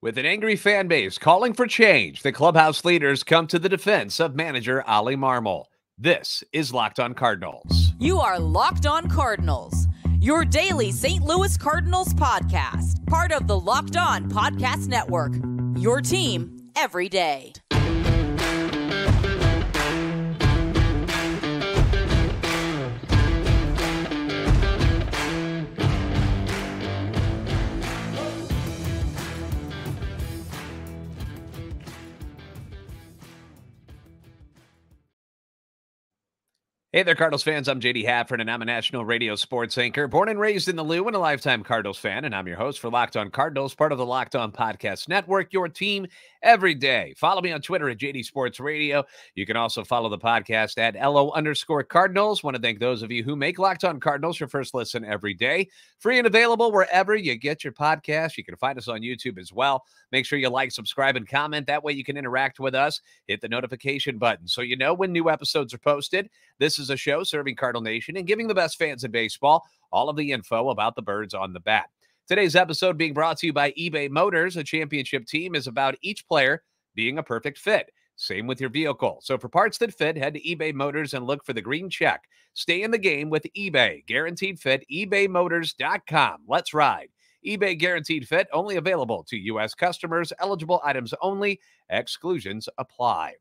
With an angry fan base calling for change, the clubhouse leaders come to the defense of manager Oli Marmol. This is Locked On Cardinals. You are Locked On Cardinals, your daily St. Louis Cardinals podcast, part of the Locked On Podcast Network, your team every day. Hey there, Cardinals fans. I'm JD Hafford, and I'm a national radio sports anchor, born and raised in the Lou and a lifetime Cardinals fan, and I'm your host for Locked On Cardinals, part of the Locked On Podcast Network, your team every day. Follow me on Twitter at JD Sports Radio. You can also follow the podcast at LO_Cardinals. Want to thank those of you who make Locked On Cardinals your first listen every day. Free and available wherever you get your podcast. You can find us on YouTube as well. Make sure you like, subscribe, and comment. That way you can interact with us. Hit the notification button so you know when new episodes are posted. This is a show serving Cardinal Nation and giving the best fans in baseball all of the info about the birds on the bat. Today's episode being brought to you by eBay Motors. A championship team is about each player being a perfect fit. Same with your vehicle. So for parts that fit, head to eBay Motors and look for the green check. Stay in the game with eBay. Guaranteed fit, ebaymotors.com. Let's ride. eBay Guaranteed Fit, only available to U.S. customers. Eligible items only. Exclusions apply.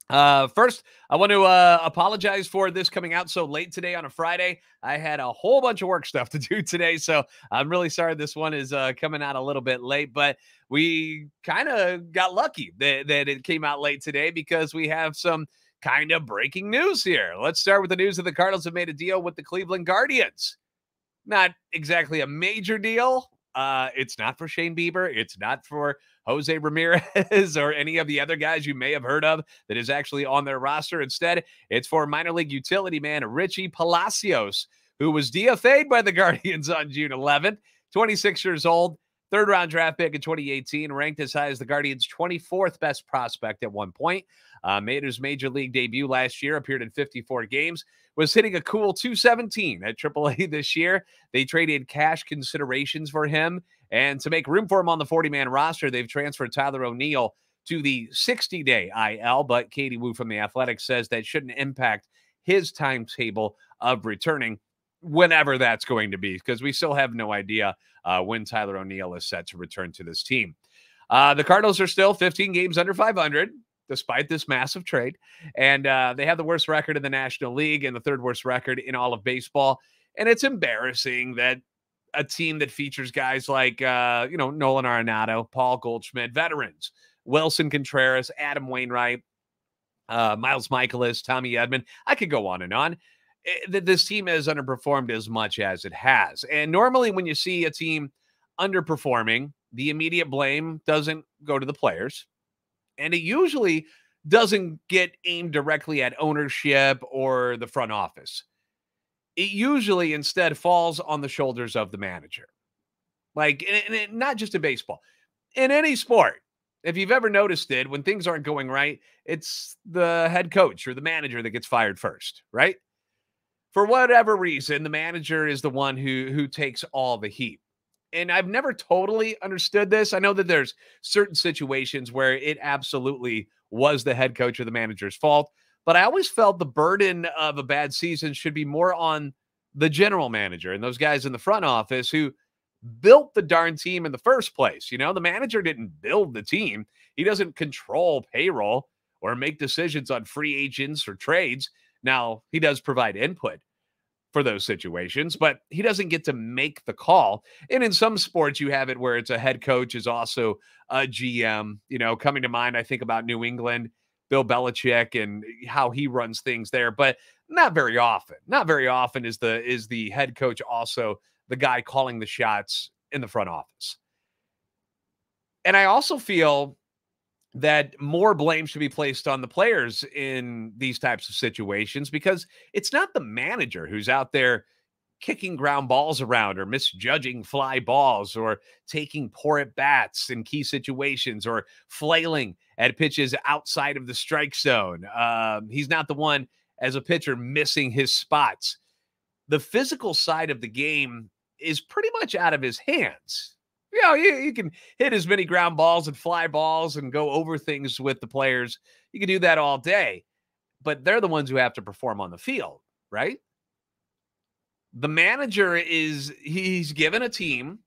First, I want to apologize for this coming out so late today on a Friday. I had a whole bunch of work stuff to do today, so I'm really sorry this one is coming out a little bit late, but we kind of got lucky that it came out late today because we have some kind of breaking news here. Let's start with the news that the Cardinals have made a deal with the Cleveland Guardians. Not exactly a major deal. It's not for Shane Bieber. It's not for Jose Ramirez or any of the other guys you may have heard of that is actually on their roster. Instead, it's for minor league utility man Richie Palacios, who was DFA'd by the Guardians on June 11th, 26 years old, third-round draft pick in 2018, ranked as high as the Guardians' 24th best prospect at one point. Made his major league debut last year, appeared in 54 games, was hitting a cool 217 at AAA this year. They traded cash considerations for him, and to make room for him on the 40-man roster, they've transferred Tyler O'Neill to the 60-day IL, but Katie Wu from The Athletic says that shouldn't impact his timetable of returning whenever that's going to be, because we still have no idea when Tyler O'Neill is set to return to this team. The Cardinals are still 15 games under 500, despite this massive trade, and they have the worst record in the National League and the third worst record in all of baseball, and it's embarrassing that a team that features guys like, Nolan Arenado, Paul Goldschmidt, veterans, Wilson Contreras, Adam Wainwright, Miles Michaelis, Tommy Edman, I could go on and on. This team has underperformed as much as it has. And normally when you see a team underperforming, the immediate blame doesn't go to the players. And it usually doesn't get aimed directly at ownership or the front office. It usually instead falls on the shoulders of the manager. Like, and not just in baseball, in any sport. If you've ever noticed it, when things aren't going right, it's the head coach or the manager that gets fired first, right? For whatever reason, the manager is the one who takes all the heat. And I've never totally understood this. I know that there's certain situations where it absolutely was the head coach or the manager's fault, but I always felt the burden of a bad season should be more on the general manager and those guys in the front office who built the darn team in the first place. You know, the manager didn't build the team. He doesn't control payroll or make decisions on free agents or trades. Now, he does provide input for those situations, but he doesn't get to make the call. And in some sports, you have it where it's a head coach is also a GM. You know, coming to mind, I think about New England, Bill Belichick and how he runs things there, but not very often. Not very often is the head coach also the guy calling the shots in the front office. And I also feel that more blame should be placed on the players in these types of situations, because it's not the manager who's out there kicking ground balls around or misjudging fly balls or taking poor at bats in key situations or flailing at pitches outside of the strike zone. He's not the one as a pitcher missing his spots. The physical side of the game is pretty much out of his hands. You know, you can hit as many ground balls and fly balls and go over things with the players. You can do that all day, but they're the ones who have to perform on the field, right? The manager he's given a team.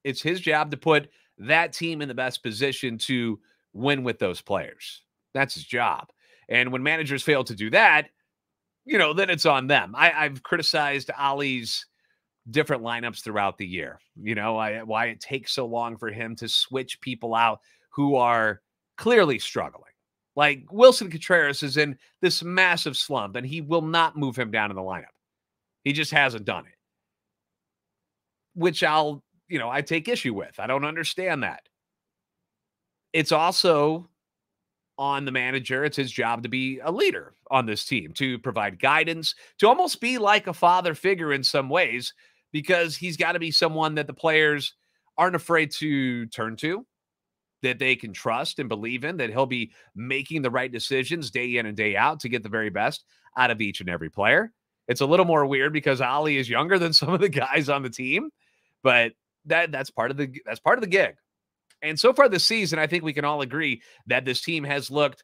It's his job to put that team in the best position to win with those players. That's his job. And when managers fail to do that, then it's on them. I've criticized Oli's different lineups throughout the year. Why it takes so long for him to switch people out who are clearly struggling. Like Wilson Contreras is in this massive slump, and he will not move him down in the lineup. He just hasn't done it, which I take issue with. I don't understand that. It's also on the manager. It's his job to be a leader on this team, to provide guidance, to almost be like a father figure in some ways, because he's got to be someone that the players aren't afraid to turn to, that they can trust and believe in, that he'll be making the right decisions day in and day out to get the very best out of each and every player. It's a little more weird because Oli is younger than some of the guys on the team, but that's part of the gig. And so far this season, I think we can all agree that this team has looked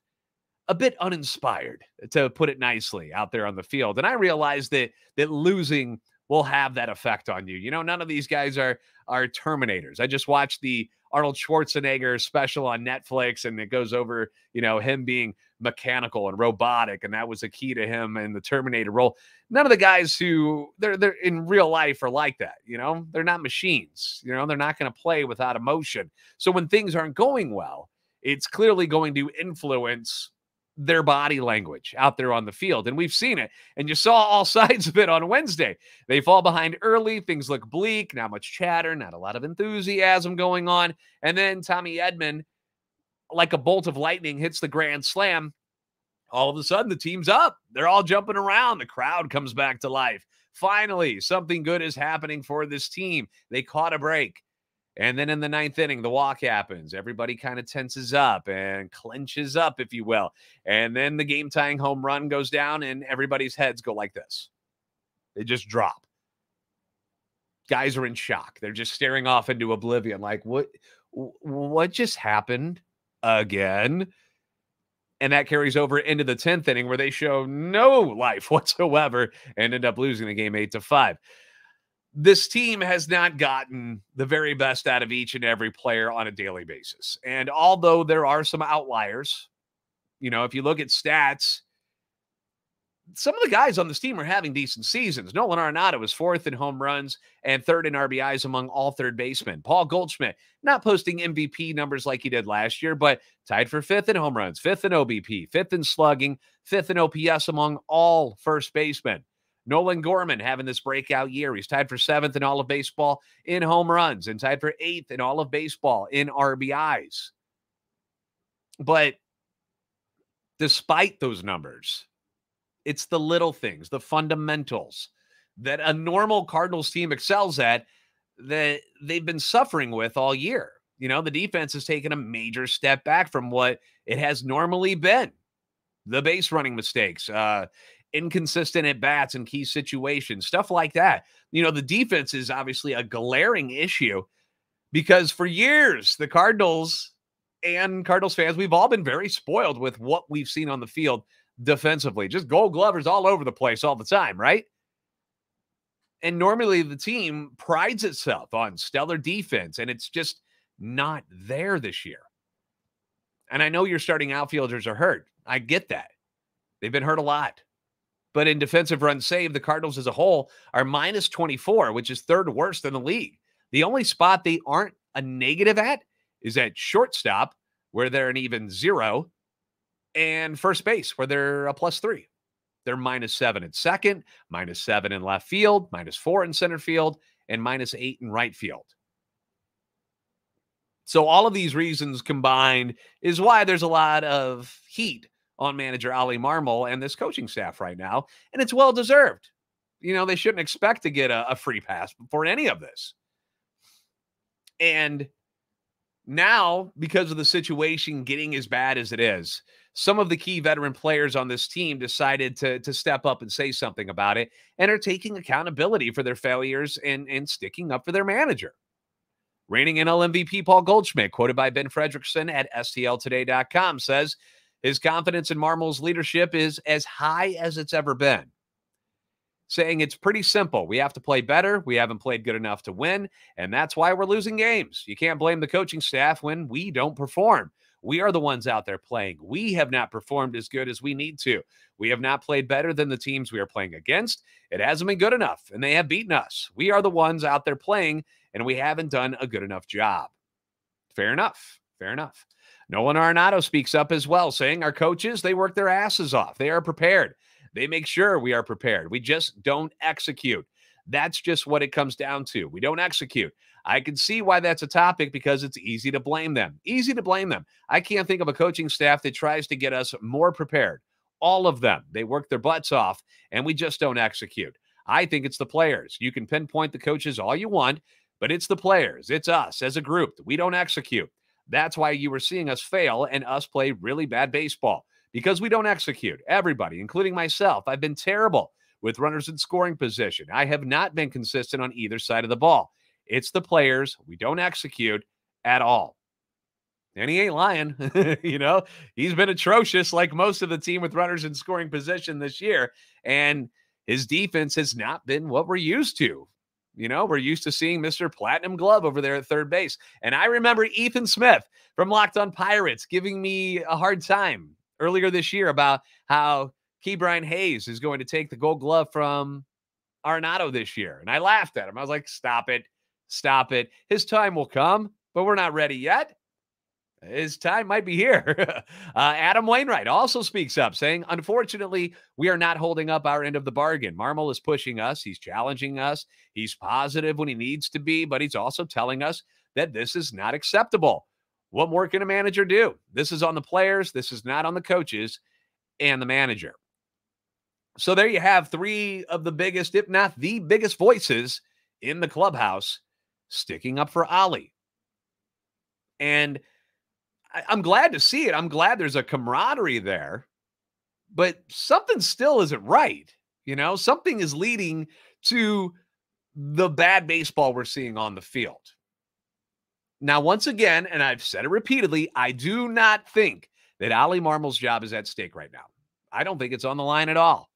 a bit uninspired, to put it nicely, out there on the field. And I realize that losing will have that effect on you. None of these guys are Terminators. I just watched the Arnold Schwarzenegger special on Netflix, and it goes over, him being mechanical and robotic, and that was a key to him in the Terminator role. None of the guys who they're in real life are like that. They're not machines. They're not going to play without emotion. So when things aren't going well, it's clearly going to influence their body language out there on the field. And we've seen it. And you saw all sides of it on Wednesday. They fall behind early. Things look bleak. Not much chatter. Not a lot of enthusiasm going on. And then Tommy Edman, like a bolt of lightning, hits the grand slam. All of a sudden, the team's up. They're all jumping around. The crowd comes back to life. Finally, something good is happening for this team. They caught a break. And then in the ninth inning, the walk happens. Everybody kind of tenses up and clenches up, if you will. And then the game-tying home run goes down, and everybody's heads go like this. They just drop. Guys are in shock. They're just staring off into oblivion like, what just happened again? And that carries over into the 10th inning, where they show no life whatsoever and end up losing the game 8-5. This team has not gotten the very best out of each and every player on a daily basis. And although there are some outliers, if you look at stats, some of the guys on this team are having decent seasons. Nolan Arenado is 4th in home runs and 3rd in RBIs among all third basemen. Paul Goldschmidt, not posting MVP numbers like he did last year, but tied for 5th in home runs, 5th in OBP, 5th in slugging, 5th in OPS among all first basemen. Nolan Gorman having this breakout year. He's tied for 7th in all of baseball in home runs and tied for 8th in all of baseball in RBIs. But despite those numbers, it's the little things, the fundamentals that a normal Cardinals team excels at that they've been suffering with all year. The defense has taken a major step back from what it has normally been. The base running mistakes, inconsistent at bats in key situations, stuff like that. The defense is obviously a glaring issue because for years, the Cardinals and Cardinals fans, we've all been very spoiled with what we've seen on the field defensively. Just gold glovers all over the place all the time, right? And normally the team prides itself on stellar defense, and it's just not there this year. And I know your starting outfielders are hurt. I get that. They've been hurt a lot. But in defensive runs saved, the Cardinals as a whole are minus 24, which is 3rd worst in the league. The only spot they aren't a negative at is at shortstop, where they're an even 0, and first base, where they're a +3. They're minus 7 at second, minus 7 in left field, minus 4 in center field, and minus 8 in right field. So all of these reasons combined is why there's a lot of heat on manager Oli Marmol and this coaching staff right now, and it's well-deserved. They shouldn't expect to get a free pass for any of this. And now, because of the situation getting as bad as it is, some of the key veteran players on this team decided to step up and say something about it and are taking accountability for their failures and sticking up for their manager. Reigning NL MVP Paul Goldschmidt, quoted by Ben Fredrickson at STLtoday.com, says his confidence in Marmol's leadership is as high as it's ever been, saying it's pretty simple. We have to play better. We haven't played good enough to win, and that's why we're losing games. You can't blame the coaching staff when we don't perform. We are the ones out there playing. We have not performed as good as we need to. We have not played better than the teams we are playing against. It hasn't been good enough, and they have beaten us. We are the ones out there playing, and we haven't done a good enough job. Fair enough. Fair enough. Nolan Arenado speaks up as well, saying our coaches, they work their asses off. They are prepared. They make sure we are prepared. We just don't execute. That's just what it comes down to. We don't execute. I can see why that's a topic because it's easy to blame them. Easy to blame them. I can't think of a coaching staff that tries to get us more prepared. All of them. They work their butts off, and we just don't execute. I think it's the players. You can pinpoint the coaches all you want, but it's the players. It's us as a group. We don't execute. That's why you were seeing us fail and us play really bad baseball, because we don't execute. Everybody, including myself, I've been terrible with runners in scoring position. I have not been consistent on either side of the ball. It's the players. We don't execute at all. And he ain't lying. He's been atrocious like most of the team with runners in scoring position this year. And his defense has not been what we're used to. We're used to seeing Mr. Platinum Glove over there at third base. And I remember Ethan Smith from Locked On Pirates giving me a hard time earlier this year about how Ke'Bryan Hayes is going to take the Gold Glove from Arenado this year. And I laughed at him. I was like, stop it. Stop it. His time will come, but we're not ready yet. His time might be here. Adam Wainwright also speaks up, saying, unfortunately, we are not holding up our end of the bargain. Marmol is pushing us. He's challenging us. He's positive when he needs to be, but he's also telling us that this is not acceptable. What more can a manager do? This is on the players. This is not on the coaches and the manager. So there you have three of the biggest, if not the biggest voices in the clubhouse sticking up for Oli. And I'm glad to see it. I'm glad there's a camaraderie there, but something still isn't right. Something is leading to the bad baseball we're seeing on the field. Now, once again, and I've said it repeatedly, I do not think that Oli Marmol's job is at stake right now. I don't think it's on the line at all.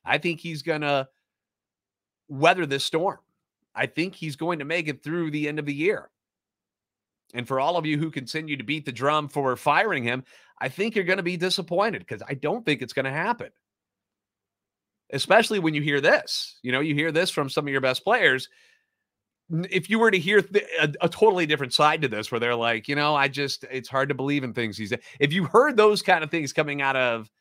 I think he's going to weather this storm. I think he's going to make it through the end of the year. And for all of you who continue to beat the drum for firing him, I think you're going to be disappointed because I don't think it's going to happen. Especially when you hear this. You hear this from some of your best players. If you were to hear a totally different side to this where they're like, it's hard to believe in things. If you heard those kind of things coming out of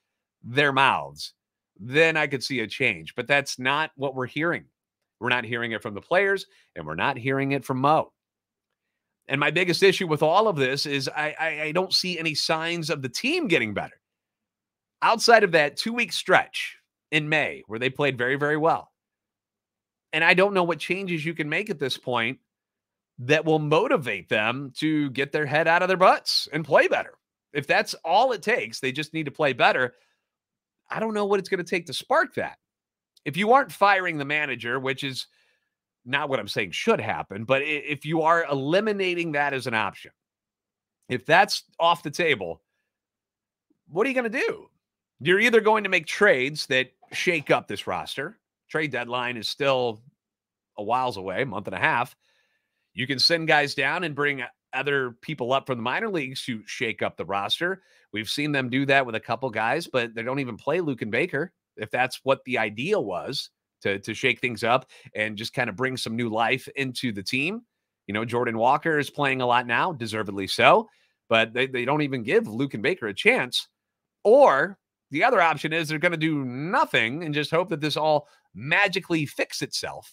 their mouths, then I could see a change. But that's not what we're hearing. We're not hearing it from the players, and we're not hearing it from Mo. And my biggest issue with all of this is I don't see any signs of the team getting better. Outside of that 2-week stretch in May where they played very, very well. And I don't know what changes you can make at this point that will motivate them to get their head out of their butts and play better. If that's all it takes, they just need to play better. I don't know what it's going to take to spark that. If you aren't firing the manager, which is not what I'm saying should happen, but if you are eliminating that as an option, if that's off the table, what are you going to do? You're either going to make trades that shake up this roster. Trade deadline is still a whiles away, a month and a half. You can send guys down and bring other people up from the minor leagues to shake up the roster. We've seen them do that with a couple guys, but they don't even play Luke and Baker. If that's what the idea was, to shake things up and just kind of bring some new life into the team. Jordan Walker is playing a lot now, deservedly so, but they don't even give Luke and Baker a chance. Or the other option is they're going to do nothing and just hope that this all magically fix itself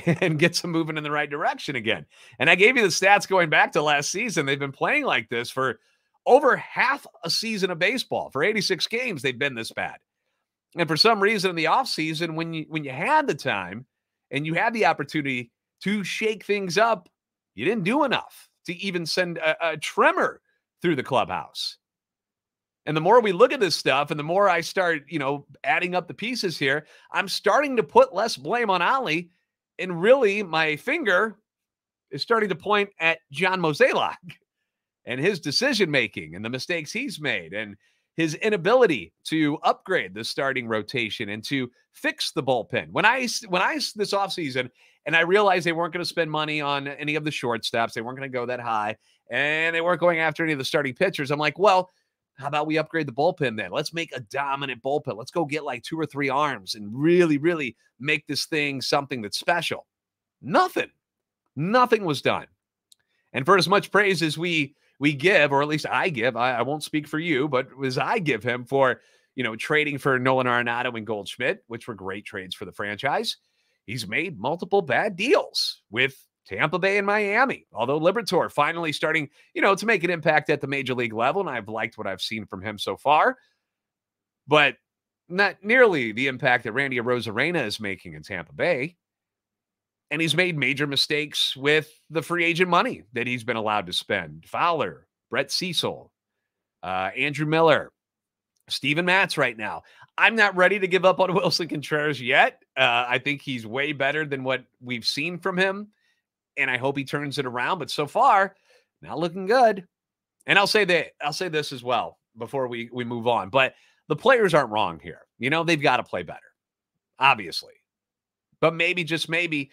and get some moving in the right direction again. And I gave you the stats going back to last season. They've been playing like this for over half a season of baseball. For 86 games, they've been this bad. And for some reason in the offseason, when you had the time and you had the opportunity to shake things up, you didn't do enough to even send a trimmer through the clubhouse. And the more we look at this stuff and the more I start, adding up the pieces here, I'm starting to put less blame on Oli, and really my finger is starting to point at John Mozeliak and his decision-making and the mistakes he's made and his inability to upgrade the starting rotation and to fix the bullpen. When I this offseason, and I realized they weren't going to spend money on any of the shortstops, they weren't going to go that high, and they weren't going after any of the starting pitchers. I'm like, well, how about we upgrade the bullpen then? Let's make a dominant bullpen. Let's go get like 2 or 3 arms and really, really make this thing something that's special. Nothing was done. And for as much praise as we give, or at least I give, I won't speak for you, but as I give him for, trading for Nolan Arenado and Goldschmidt, which were great trades for the franchise, he's made multiple bad deals with Tampa Bay and Miami, although Liberatore finally starting, to make an impact at the major league level, and I've liked what I've seen from him so far, but not nearly the impact that Randy Arozarena is making in Tampa Bay. And he's made major mistakes with the free agent money that he's been allowed to spend. Fowler, Brett Cecil, Andrew Miller, Steven Matz right now. I'm not ready to give up on Wilson Contreras yet. I think he's way better than what we've seen from him, and I hope he turns it around. But so far, not looking good. And I'll say this as well before we move on. But the players aren't wrong here. They've got to play better, obviously. But maybe, just maybe,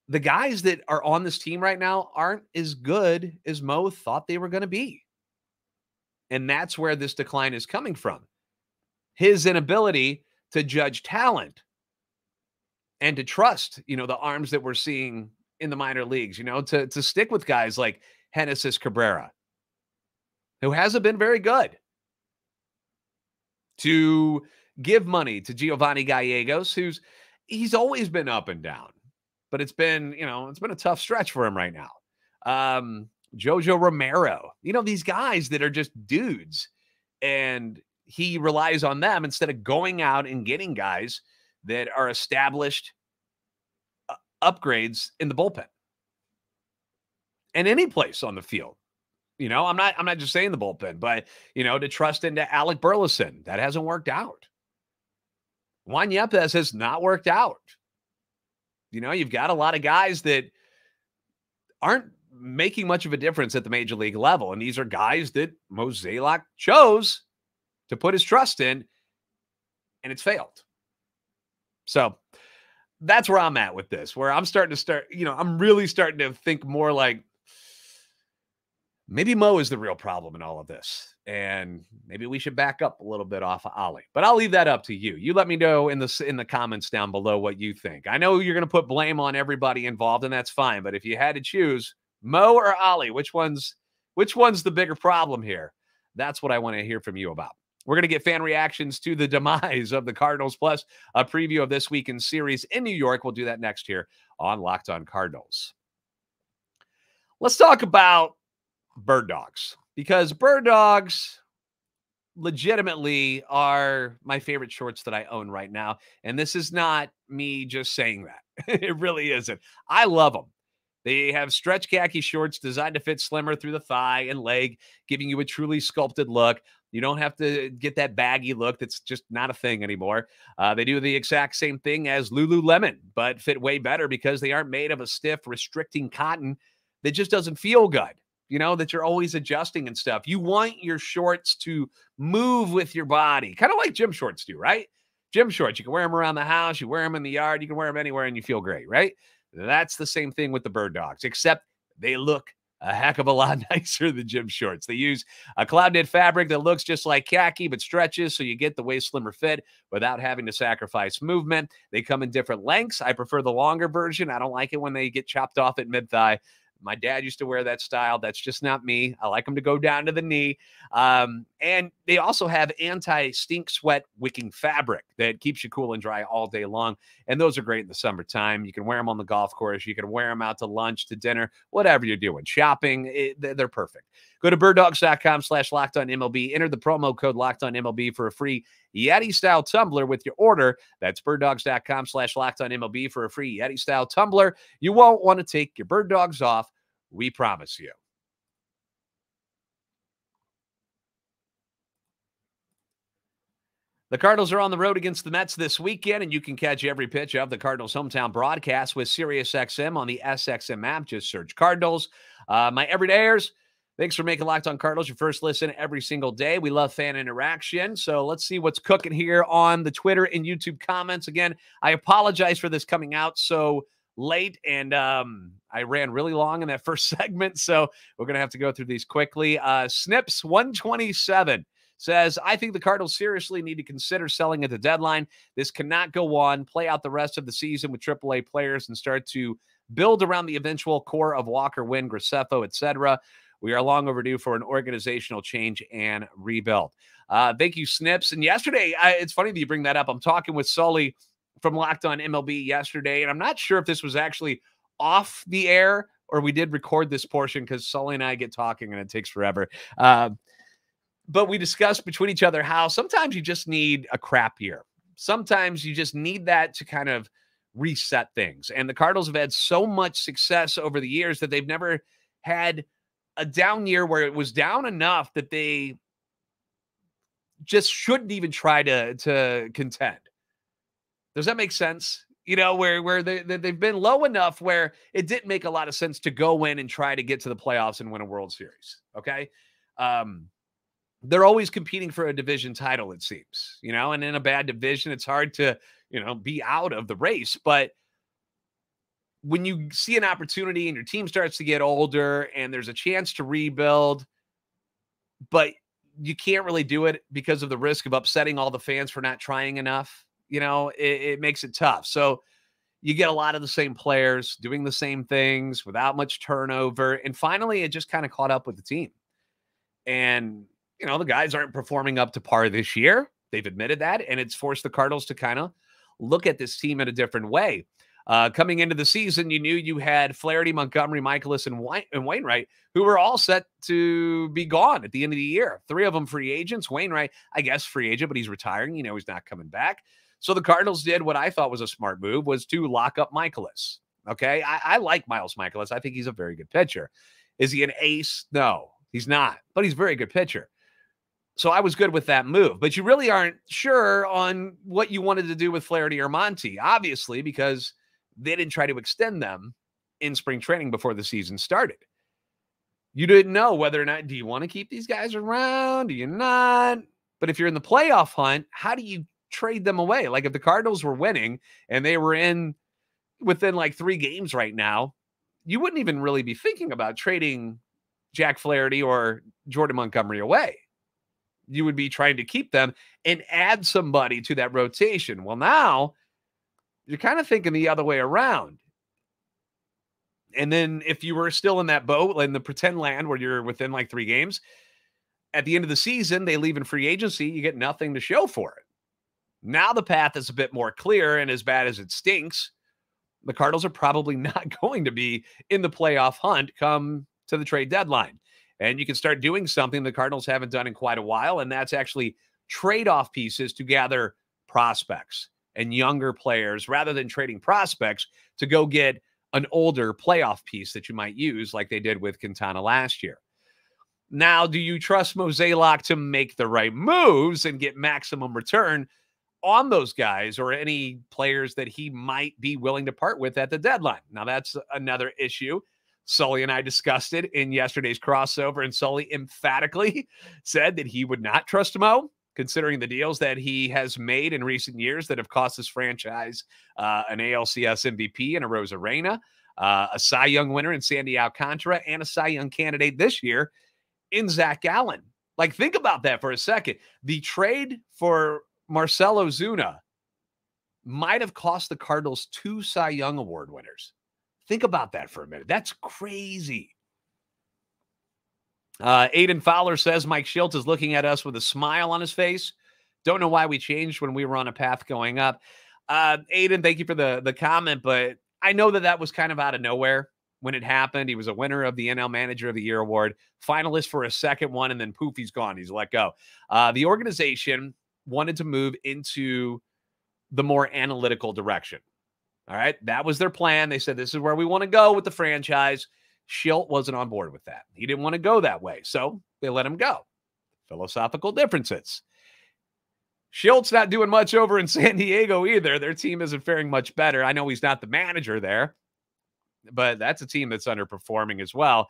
the guys that are on this team right now aren't as good as Mo thought they were going to be. And that's where this decline is coming from. His inability to judge talent and to trust, the arms that we're seeing in the minor leagues, to stick with guys like Genesis Cabrera, who hasn't been very good, to give money to Giovanni Gallegos, he's always been up and down. But it's been a tough stretch for him right now. Jojo Romero, these guys that are just dudes, and he relies on them instead of going out and getting guys that are established upgrades in the bullpen and any place on the field. I'm not just saying the bullpen, but to trust into Alec Burleson, that hasn't worked out. Juan Yepes has not worked out. You've got a lot of guys that aren't making much of a difference at the major league level. And these are guys that Mozeliak chose to put his trust in, and it's failed. So that's where I'm at with this, where I'm really starting to think more like maybe Mo is the real problem in all of this. And maybe we should back up a little bit off of Oli. But I'll leave that up to you. You let me know in the comments down below what you think. I know you're going to put blame on everybody involved, and that's fine. But if you had to choose Mo or Oli, which one's the bigger problem here? That's what I want to hear from you about. We're going to get fan reactions to the demise of the Cardinals, plus a preview of this weekend series in New York. We'll do that next here on Locked On Cardinals. Let's talk about Birddogs, because Birddogs legitimately are my favorite shorts that I own right now. And this is not me just saying that. It really isn't. I love them. They have stretch khaki shorts designed to fit slimmer through the thigh and leg, giving you a truly sculpted look. You don't have to get that baggy look that's just not a thing anymore. They do the exact same thing as Lululemon, but fit way better because they aren't made of a stiff, restricting cotton that just doesn't feel good. That you're always adjusting and stuff. You want your shorts to move with your body, kind of like gym shorts do, right? Gym shorts, you can wear them around the house, you wear them in the yard, you can wear them anywhere and you feel great, right? That's the same thing with the Birddogs, except they look a heck of a lot nicer than gym shorts. They use a cloud knit fabric that looks just like khaki but stretches, so you get the way slimmer fit without having to sacrifice movement. They come in different lengths. I prefer the longer version. I don't like it when they get chopped off at mid-thigh. My dad used to wear that style. That's just not me. I like them to go down to the knee. And they also have anti-stink sweat wicking fabric that keeps you cool and dry all day long. And those are great in the summertime. You can wear them on the golf course. You can wear them out to lunch, to dinner, whatever you're doing. Shopping, they're perfect. Go to birddogs.com/LockedOnMLB. Enter the promo code LockedOnMLB for a free Yeti-style tumbler with your order. That's birddogs.com/LockedOnMLB for a free Yeti-style tumbler. You won't want to take your bird dogs off. We promise you. The The Cardinals are on the road against the Mets this weekend, and you can catch every pitch of the Cardinals' hometown broadcast with SiriusXM on the SXM app. Just search Cardinals. My everydayers, thanks for making Locked On Cardinals your first listen every single day. We love fan interaction, so let's see what's cooking here on the Twitter and YouTube comments. Again, I apologize for this coming out so late, and I ran really long in that first segment, so we're going to have to go through these quickly. Snips127 says, I think the Cardinals seriously need to consider selling at the deadline. This cannot go on. Play out the rest of the season with AAA players and start to build around the eventual core of Walker, Wynn, Graceffo, etc. We are long overdue for an organizational change and rebuild. Thank you, Snips. And yesterday, it's funny that you bring that up. I'm talking with Sully from Locked On MLB yesterday, and I'm not sure if this was actually off the air or we did record this portion because Sully and I get talking and it takes forever. But we discussed between each other how sometimes you just need a crap year. Sometimes you just need that to kind of reset things. And the Cardinals have had so much success over the years that they've never had a down year where it was down enough that they just shouldn't even try to contend. Does that make sense? You know, where they've been low enough where it didn't make a lot of sense to go in and try to get to the playoffs and win a World Series. Okay. They're always competing for a division title, it seems, you know, and in a bad division, it's hard to, you know, be out of the race. But when you see an opportunity and your team starts to get older and there's a chance to rebuild, but you can't really do it because of the risk of upsetting all the fans for not trying enough, you know, it makes it tough. So you get a lot of the same players doing the same things without much turnover. And finally, it just kind of caught up with the team. And you know, the guys aren't performing up to par this year. They've admitted that, and it's forced the Cardinals to kind of look at this team in a different way. Coming into the season, you knew you had Flaherty, Montgomery, Michaelis, and Wainwright, who were all set to be gone at the end of the year. 3 of them free agents. Wainwright, I guess, free agent, but he's retiring. You know, he's not coming back. So the Cardinals did what I thought was a smart move, was to lock up Michaelis. Okay, I like Miles Michaelis. I think he's a very good pitcher. Is he an ace? No, he's not, but he's a very good pitcher. So I was good with that move, but you really aren't sure on what you wanted to do with Flaherty or Monty, obviously, because they didn't try to extend them in spring training before the season started. You didn't know whether or not, do you want to keep these guys around? Do you not? But if you're in the playoff hunt, how do you trade them away? Like if the Cardinals were winning and they were within like 3 games right now, you wouldn't even really be thinking about trading Jack Flaherty or Jordan Montgomery away. You would be trying to keep them and add somebody to that rotation. Well, now you're kind of thinking the other way around. And then if you were still in that boat, in the pretend land where you're within like 3 games, at the end of the season, they leave in free agency, you get nothing to show for it. Now the path is a bit more clear, and as bad as it stinks, the Cardinals are probably not going to be in the playoff hunt come to the trade deadline. And you can start doing something the Cardinals haven't done in quite a while, and that's actually trade-off pieces to gather prospects and younger players rather than trading prospects to go get an older playoff piece that you might use like they did with Quintana last year. Now, do you trust Mozeliak to make the right moves and get maximum return on those guys or any players that he might be willing to part with at the deadline? Now, that's another issue. Sully and I discussed it in yesterday's crossover, and Sully emphatically said that he would not trust Mo, considering the deals that he has made in recent years that have cost his franchise an ALCS MVP and a Rosarena, a Cy Young winner in Sandy Alcantara, and a Cy Young candidate this year in Zach Gallen. Like, think about that for a second. The trade for Marcell Ozuna might have cost the Cardinals 2 Cy Young Award winners. Think about that for a minute. That's crazy. Aiden Fowler says Mike Shildt is looking at us with a smile on his face. Don't know why we changed when we were on a path going up. Aiden, thank you for the comment, but I know that was kind of out of nowhere when it happened. He was a winner of the NL Manager of the Year award, finalist for a second one, and then poof, he's gone. He's let go. The organization wanted to move into the more analytical direction. All right, that was their plan. They said, this is where we want to go with the franchise. Shildt wasn't on board with that. He didn't want to go that way, so they let him go. Philosophical differences. Schultz not doing much over in San Diego either. Their team isn't faring much better. I know he's not the manager there, but that's a team that's underperforming as well.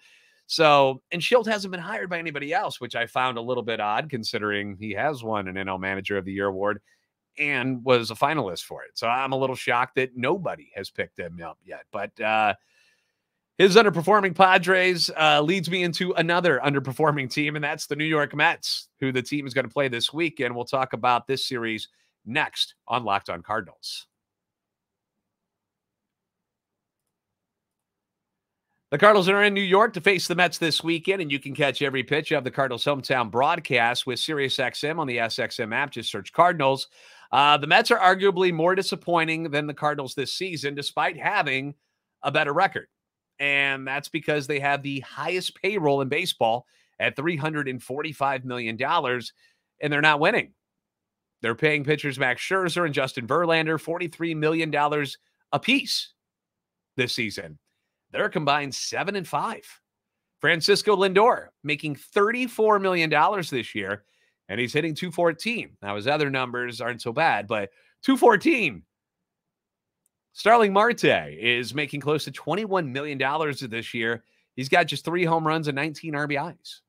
So, and Schultz hasn't been hired by anybody else, which I found a little bit odd considering he has won an NL Manager of the Year award and was a finalist for it. So I'm a little shocked that nobody has picked him up yet. But his underperforming Padres leads me into another underperforming team, and that's the New York Mets, who the team is going to play this week. And we'll talk about this series next on Locked On Cardinals. The Cardinals are in New York to face the Mets this weekend, and you can catch every pitch of the Cardinals' hometown broadcast with SiriusXM on the SXM app. Just search Cardinals. The Mets are arguably more disappointing than the Cardinals this season, despite having a better record. And that's because they have the highest payroll in baseball at $345 million, and they're not winning. They're paying pitchers Max Scherzer and Justin Verlander $43 million apiece this season. They're combined 7-5. Francisco Lindor making $34 million this year, and he's hitting .214. Now, his other numbers aren't so bad, but .214. Starling Marte is making close to $21 million this year. He's got just 3 home runs and 19 RBIs.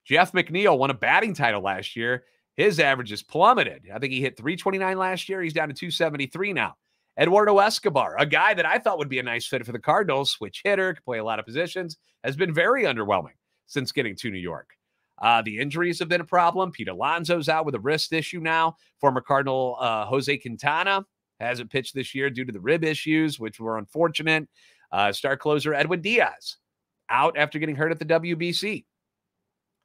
Jeff McNeil won a batting title last year. His average has plummeted. I think he hit .329 last year. He's down to .273 now. Eduardo Escobar, a guy that I thought would be a nice fit for the Cardinals, switch hitter, can play a lot of positions, has been very underwhelming since getting to New York. The injuries have been a problem. Pete Alonso's out with a wrist issue now. Former Cardinal Jose Quintana hasn't pitched this year due to the rib issues, which were unfortunate. Star closer Edwin Diaz out after getting hurt at the WBC.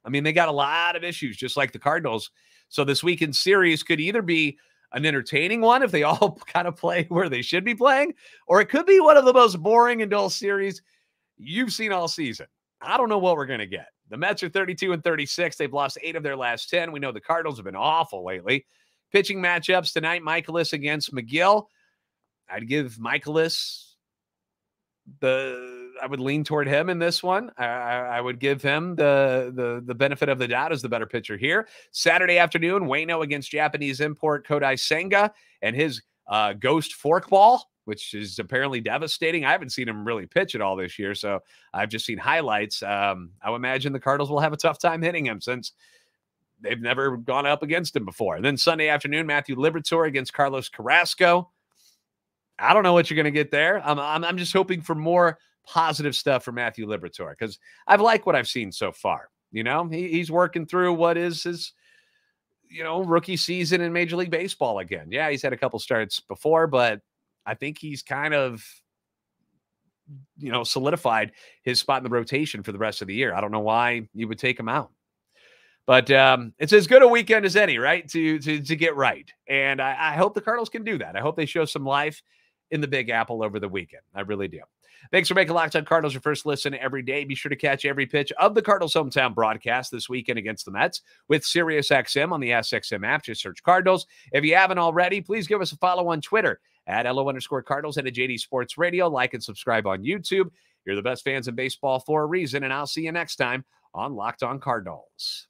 I mean, they got a lot of issues, just like the Cardinals. So this weekend series could either be an entertaining one if they all kind of play where they should be playing, or it could be one of the most boring and dull series you've seen all season. I don't know what we're going to get. The Mets are 32-36. They've lost 8 of their last 10. We know the Cardinals have been awful lately. Pitching matchups tonight, Michaelis against McGill. I'd give Michaelis I would lean toward him in this one. I would give him the benefit of the doubt as the better pitcher here. Saturday afternoon, Waino against Japanese import Kodai Senga and his ghost forkball, which is apparently devastating. I haven't seen him really pitch at all this year, so I've just seen highlights. I would imagine the Cardinals will have a tough time hitting him since they've never gone up against him before. And then Sunday afternoon, Matthew Liberatore against Carlos Carrasco. I don't know what you're going to get there. I'm just hoping for more positive stuff for Matthew Liberatore because I've liked what I've seen so far. You know, he's working through what is his, rookie season in Major League Baseball again. Yeah, he's had a couple starts before, but I think he's kind of, solidified his spot in the rotation for the rest of the year. I don't know why you would take him out. But it's as good a weekend as any, right, to get right. And I hope the Cardinals can do that. I hope they show some life in the Big Apple over the weekend. I really do. Thanks for making Locked On Cardinals your first listen every day. Be sure to catch every pitch of the Cardinals' hometown broadcast this weekend against the Mets with SiriusXM on the SXM app. Just search Cardinals. If you haven't already, please give us a follow on Twitter at @LO_Cardinals and at JD Sports Radio. Like and subscribe on YouTube. You're the best fans in baseball for a reason, and I'll see you next time on Locked On Cardinals.